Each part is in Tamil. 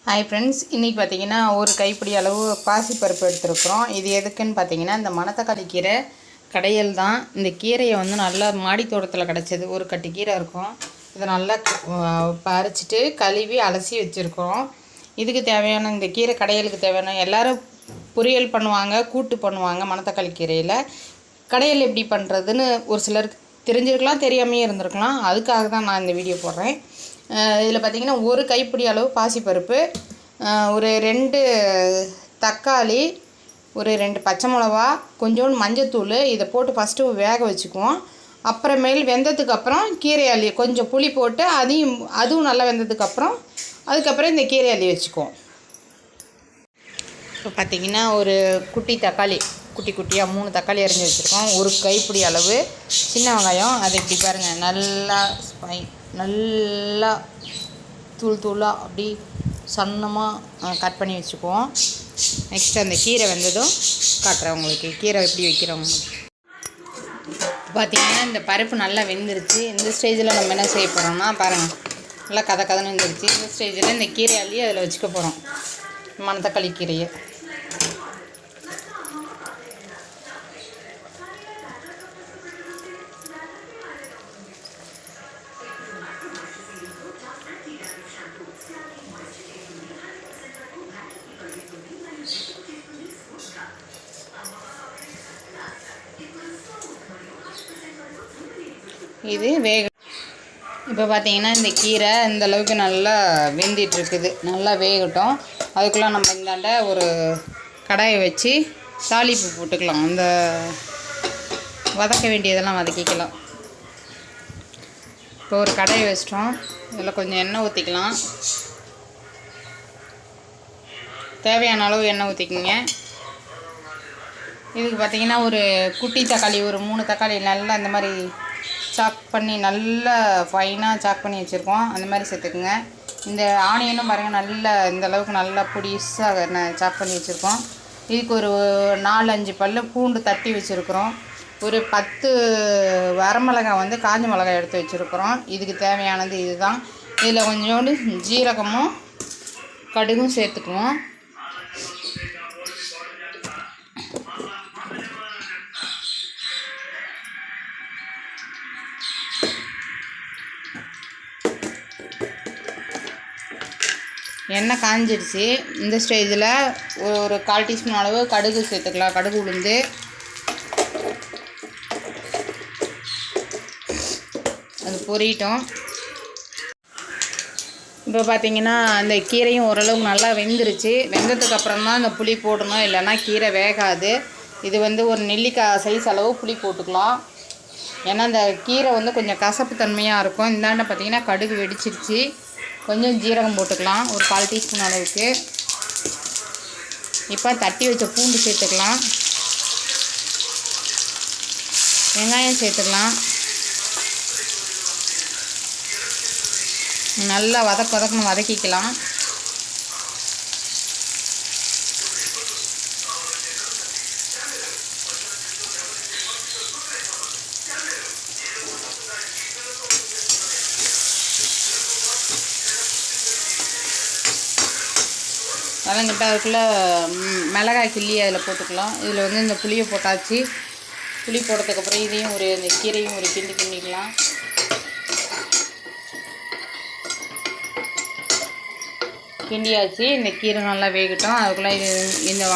ஹாய் ஃப்ரெண்ட்ஸ், இன்றைக்கி பார்த்தீங்கன்னா ஒரு கைப்பிடி அளவு பாசிப்பருப்பு எடுத்துருக்குறோம். இது எதுக்குன்னு பார்த்தீங்கன்னா இந்த மணத்தக்காளி கீரை கடையல் தான். இந்த கீரையை வந்து நல்லா மாடி தோட்டத்தில் கிடச்சது. ஒரு கட்டு கீரை இருக்கும். இதை நல்லா பறிச்சுட்டு கழுவி அலசி வச்சுருக்கோம். இதுக்கு தேவையான இந்த கீரை கடையலுக்கு தேவையான எல்லோரும் பொரியல் பண்ணுவாங்க, கூட்டு பண்ணுவாங்க. மணத்தக்காளி கீரையில் கடையல் எப்படி பண்ணுறதுன்னு ஒரு சிலருக்கு தெரிஞ்சிருக்கலாம், தெரியாமையே இருந்திருக்கலாம். அதுக்காக தான் நான் இந்த வீடியோ போடுறேன். இதில் பார்த்திங்கன்னா ஒரு கைப்பிடி அளவு பாசிப்பருப்பு, ஒரு 2 தக்காளி, ஒரு 2 பச்சை மிளவா, கொஞ்சோண்டு மஞ்சத்தூள் இதை போட்டு ஃபஸ்ட்டு வேக வச்சுக்குவோம். அப்புறமேல் வெந்ததுக்கப்புறம் கீரை அள்ளி கொஞ்சம் புளி போட்டு அதுவும் நல்லா வெந்ததுக்கப்புறம் அதுக்கப்புறம் இந்த கீரை அள்ளி வச்சுக்குவோம். இப்போ பார்த்திங்கன்னா ஒரு குட்டி தக்காளி, குட்டி குட்டியாக 3 தக்காளி அரிஞ்சு வச்சுருக்கோம். ஒரு கைப்பிடி அளவு சின்ன வெங்காயம், அதை இப்படி பாருங்கள் நல்லா தூளாக அப்படி சன்னமாக கட் பண்ணி வச்சுக்குவோம். நெக்ஸ்ட் அந்த கீரை வெந்ததும் காட்டுறேன் உங்களுக்கு கீரை எப்படி வைக்கிறோம். பார்த்திங்கன்னா இந்த பருப்பு நல்லா வெந்துருச்சு. இந்த ஸ்டேஜில் நம்ம என்ன செய்ய போகிறோம்னா பாருங்கள், நல்லா கதன்னு வெந்துருச்சு. இந்த ஸ்டேஜில் இந்த கீரை அள்ளி அதில் வச்சுக்க போகிறோம், மணத்தக்காளி கீரையை. இது இப்போ பார்த்தீங்கன்னா இந்த கீரை இந்த அளவுக்கு நல்லா வெந்திட்டுருக்குது. நல்லா வேகட்டும். அதுக்குள்ளே நம்ம இந்தாண்ட ஒரு கடாயை வச்சு தாளிப்பு போட்டுக்கலாம். அந்த வதக்க வேண்டியதெல்லாம் வதக்கிக்கலாம். இப்போ ஒரு கடாயை வச்சிட்டோம். இதில் கொஞ்சம் எண்ணெய் ஊற்றிக்கலாம். தேவையான அளவு எண்ணெய் ஊற்றிக்கிங்க. இதுக்கு பார்த்திங்கன்னா ஒரு குட்டி தக்காளி, ஒரு 3 தக்காளி நல்லா இந்த மாதிரி சாக் பண்ணி நல்லா ஃபைனாக சாக் பண்ணி வச்சுருக்கோம். அந்த மாதிரி சேர்த்துக்குங்க. இந்த ஆனியனும் பாருங்கள் நல்லா இந்த அளவுக்கு நல்லா பொடிசாக சாக் பண்ணி வச்சுருக்கோம். இதுக்கு ஒரு 4-5 பல்லு பூண்டு தட்டி வச்சுருக்குறோம். ஒரு 10 வரமிளகாய் வந்து காஞ்ச மிளகாய் எடுத்து வச்சுருக்குறோம். இதுக்கு தேவையானது இதுதான். இதில் கொஞ்சோண்டு ஜீரகமும் கடுகும் சேர்த்துக்குவோம். எண்ணெய் காஞ்சிடுச்சு. இந்த ஸ்டேஜில் ஒரு 1/4 டீஸ்பூன் அளவு கடுகு சேர்த்துக்கலாம். கடுகு உளுந்து அது பொரியட்டும். இப்போ பார்த்திங்கன்னா அந்த கீரையும் ஓரளவுக்கு நல்லா வெந்துருச்சு. வெந்ததுக்கப்புறம் தான் இந்த புளி போடணும், இல்லைன்னா கீரை வேகாது. இது வந்து ஒரு நெல்லிக்காய் சைஸ் அளவு புளி போட்டுக்கலாம். ஏன்னா இந்த கீரை வந்து கொஞ்சம் கசப்பு தன்மையாக இருக்கும். இந்தாண்ட பார்த்திங்கன்னா கடுகு வெடிச்சிருச்சு. கொஞ்சம் ஜீரகம் போட்டுக்கலாம், ஒரு 1/4 டீஸ்பூன் அளவுக்கு. இப்போ தட்டி வச்ச பூண்டு சேர்த்துக்கலாம். வெங்காயம் சேர்த்துக்கலாம். நல்லா வதக்கணும், வதக்கிக்கலாம். வதங்கிட்ட அதுக்குள்ளே மிளகாய் கிள்ளி அதில் போட்டுக்கலாம். இதில் வந்து இந்த புளியை போட்டாச்சு. புளி போட்டதுக்கப்புறம் இதையும் இந்த கீரையும் ஒரு கிண்டிக்கலாம். கிண்டியாச்சு. இந்த கீரை நல்லா வேகட்டும். அதுக்குள்ளே இந்த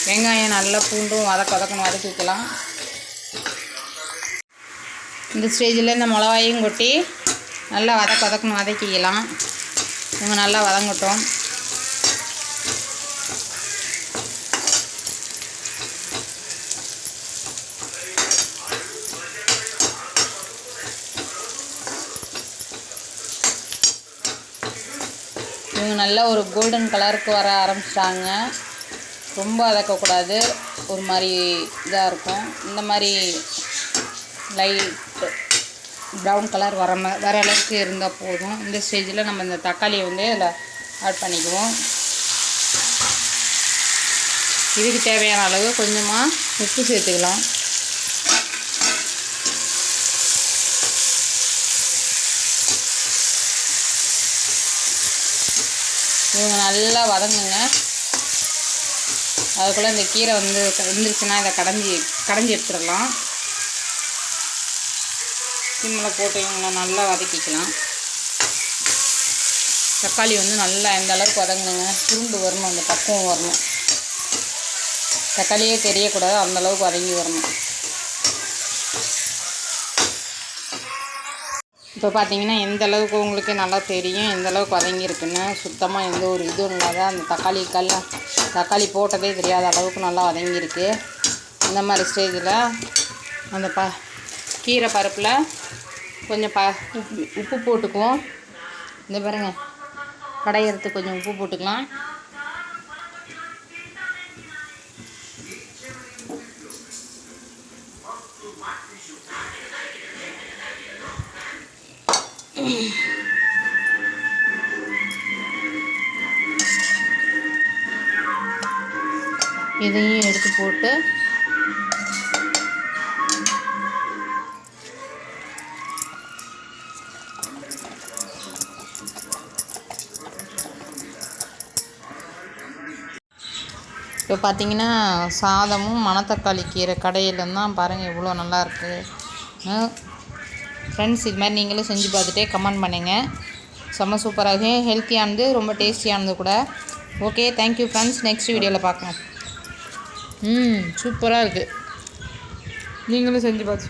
வெங்காயம் நல்லா பூண்டும் வதக்கணும், வதக்கிக்கலாம். இந்த ஸ்டேஜில் இந்த மிளகாயும் கொட்டி நல்லா வதக்கணும், வதக்கிக்கலாம். இவங்க நல்லா வதங்கட்டும். இவங்க நல்லா ஒரு கோல்டன் கலருக்கு வர ஆரம்பிச்சிட்டாங்க. ரொம்ப வதக்கக்கூடாது, ஒரு மாதிரி இதாக இருக்கும். இந்த மாதிரி லைட் ப்ரௌன் கலர் வர அளவுக்கு இருந்தால் போதும். இந்த ஸ்டேஜில் நம்ம இந்த தக்காளியை வந்து இதில் ஆட் பண்ணிக்குவோம். இதுக்கு தேவையான அளவு கொஞ்சமாக உப்பு சேர்த்துக்கலாம். இவங்க நல்லா வதங்குங்க. அதுக்குள்ளே இந்த கீரை வந்து வெந்துருச்சுன்னா இதை கடைஞ்சி எடுத்துடலாம். சிம்மில் போட்டு இவங்களை நல்லா வதக்கிக்கலாம். தக்காளி வந்து நல்லா எந்த அளவுக்கு வதங்குங்க, சுருண்டு வரணும், அந்த பக்குவம் வரணும். தக்காளியே தெரியக்கூடாது, அந்தளவுக்கு வதங்கி வரணும். இப்போ பார்த்தீங்கன்னா எந்த அளவுக்கு உங்களுக்கு நல்லா தெரியும் எந்த அளவுக்கு வதங்கியிருக்குன்னு. சுத்தமாக எந்த ஒரு இதுவும் இல்லாத அந்த தக்காளி போட்டதே தெரியாத அளவுக்கு நல்லா வதங்கியிருக்கு. இந்த மாதிரி ஸ்டேஜில் அந்த கீரை பருப்பில் கொஞ்சம் உப்பு போட்டுக்குவோம். இந்த பாருங்கள், கடையிறதுக்கு கொஞ்சம் உப்பு போட்டுக்கலாம். இதையும் எடுத்து போட்டு இப்போ பார்த்தீங்கன்னா சாதமும் மணத்தக்காளி கீரை கடையிலும் தான் பாருங்கள் எவ்வளோ நல்லாயிருக்கு. ஃப்ரெண்ட்ஸ், இது மாதிரி நீங்களும் செஞ்சு பார்த்துட்டே கமெண்ட் பண்ணுங்கள். செம்ம சூப்பராக ஹெல்த்தியானது, ரொம்ப டேஸ்டியானது கூட. Okay, thank you friends. நெக்ஸ்ட் வீடியோவில் பார்க்கலாம். சூப்பராக இருக்குது. நீங்களும் செஞ்சு பார்த்து